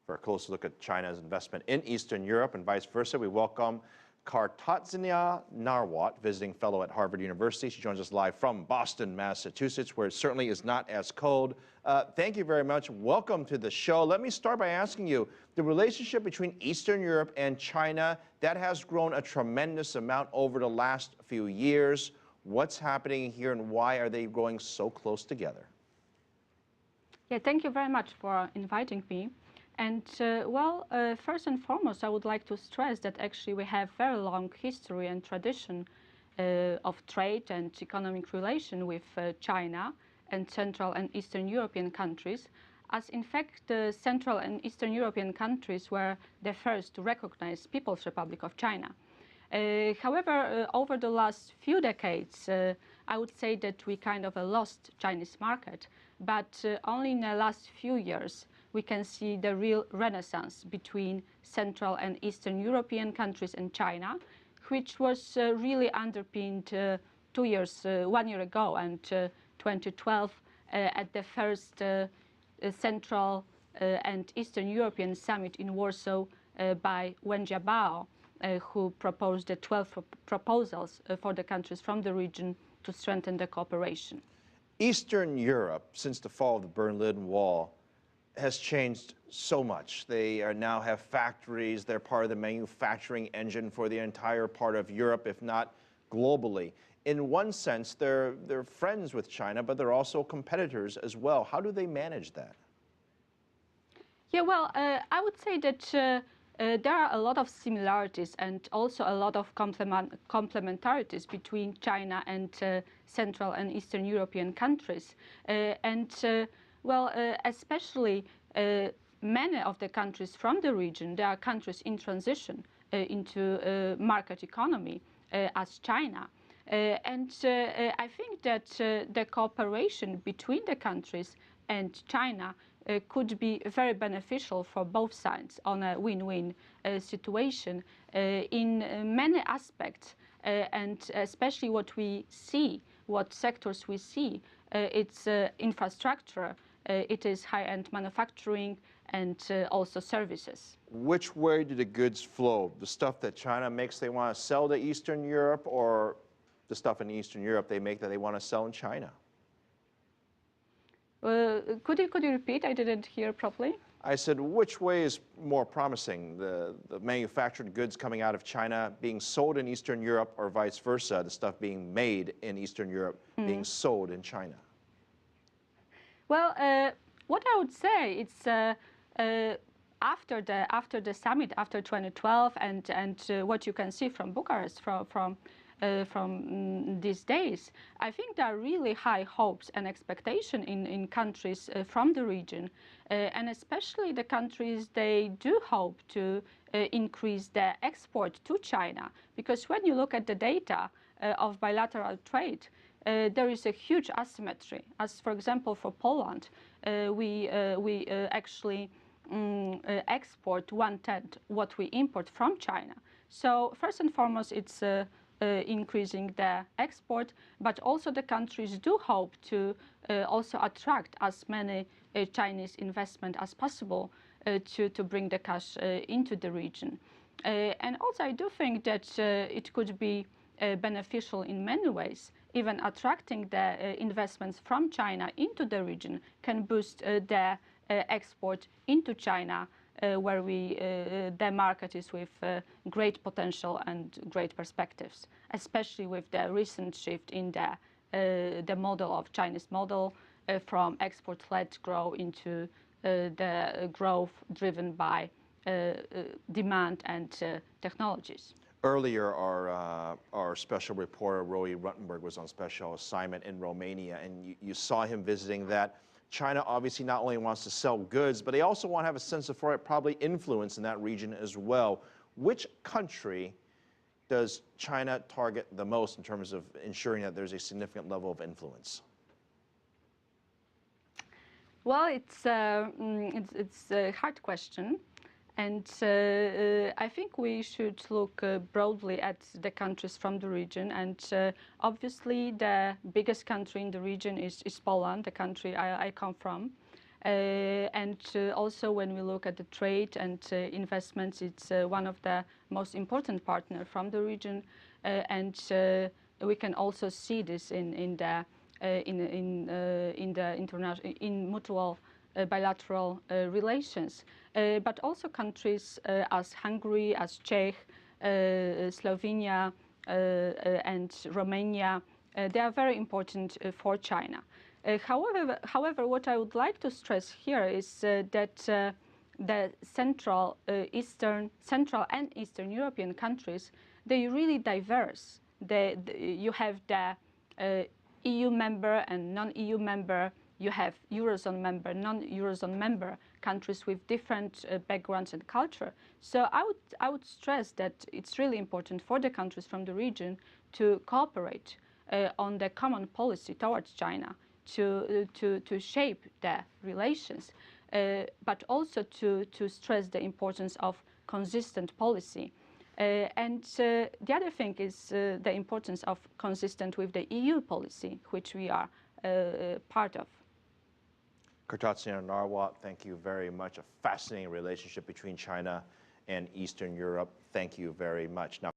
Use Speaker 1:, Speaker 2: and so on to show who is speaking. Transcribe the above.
Speaker 1: For a closer look at China's investment in Eastern Europe and vice versa, we welcome Kartarzyna Nawrot, visiting fellow at Harvard University. She joins us live from Boston, Massachusetts, where it certainly is not as cold. Thank you very much. Welcome to the show. Let me start by asking you, the relationship between Eastern Europe and China, that has grown a tremendous amount over the last few years. What's happening here and why are they growing so close together?
Speaker 2: Yeah, thank you very much for inviting me. And first and foremost, I would like to stress that actually we have very long history and tradition of trade and economic relation with China and Central and Eastern European countries, as in fact the Central and Eastern European countries were the first to recognize People's Republic of China. However, over the last few decades, I would say that we kind of lost Chinese market, but only in the last few years we can see the real renaissance between Central and Eastern European countries and China, which was really underpinned 1 year ago, and 2012 at the first Central and Eastern European Summit in Warsaw by Wen Jiabao, who proposed the 12 proposals for the countries from the region to strengthen the cooperation.
Speaker 1: Eastern Europe, since the fall of the Berlin Wall, has changed so much. They now have factories. They're part of the manufacturing engine for the entire part of Europe, if not globally. In one sense, they're friends with China, but they're also competitors as well. How do they manage that?
Speaker 2: Yeah, well, I would say that there are a lot of similarities and also a lot of complementarities between China and Central and Eastern European countries. Especially many of the countries from the region, they are countries in transition into market economy as China. I think that the cooperation between the countries and China could be very beneficial for both sides on a win-win situation in many aspects, and especially what sectors we see, it's infrastructure, it is high-end manufacturing, and also services.
Speaker 1: Which way do the goods flow? The stuff that China makes they want to sell to Eastern Europe, or the stuff in Eastern Europe they make that they want to sell in China?
Speaker 2: Could you repeat? I didn't hear properly.
Speaker 1: I said, which way is more promising? The manufactured goods coming out of China being sold in Eastern Europe, or vice versa, the stuff being made in Eastern Europe being sold in China?
Speaker 2: Well, what I would say, it's after the summit, after 2012, and what you can see from Bucharest, from these days, I think there are really high hopes and expectation in countries from the region, and especially the countries, they do hope to increase their export to China, because when you look at the data of bilateral trade, there is a huge asymmetry. As for example, for Poland, we actually export 1/10 what we import from China. So first and foremost, it's increasing the export, but also the countries do hope to also attract as many Chinese investment as possible to bring the cash into the region. And also I do think that it could be beneficial in many ways. Even attracting the investments from China into the region can boost the export into China, where the market is with great potential and great perspectives, especially with the recent shift in the model of Chinese model from export-led growth into the growth driven by demand and technologies.
Speaker 1: Earlier, our special reporter, Roy Ruttenberg, was on special assignment in Romania, and you saw him visiting that. China obviously not only wants to sell goods, but they also want to have a sense of probably influence in that region as well. Which country does China target the most in terms of ensuring that there's a significant level of influence?
Speaker 2: Well, it's a hard question. And I think we should look broadly at the countries from the region. And obviously, the biggest country in the region is Poland, the country I come from. And also when we look at the trade and investments, it's one of the most important partners from the region, and we can also see this in mutual bilateral relations. But also countries as Hungary, as Czech, Slovenia, and Romania, they are very important for China. However, what I would like to stress here is that the Central and Eastern European countries, they really diverse. You have the EU member and non-EU member. You have Eurozone member, non-Eurozone member countries with different backgrounds and culture. So I would stress that it's really important for the countries from the region to cooperate on the common policy towards China, to shape the relations, but also to stress the importance of consistent policy. And the other thing is the importance of consistent with the EU policy, which we are part of.
Speaker 1: Kartarzyna Nawrot, thank you very much. A fascinating relationship between China and Eastern Europe. Thank you very much. Now,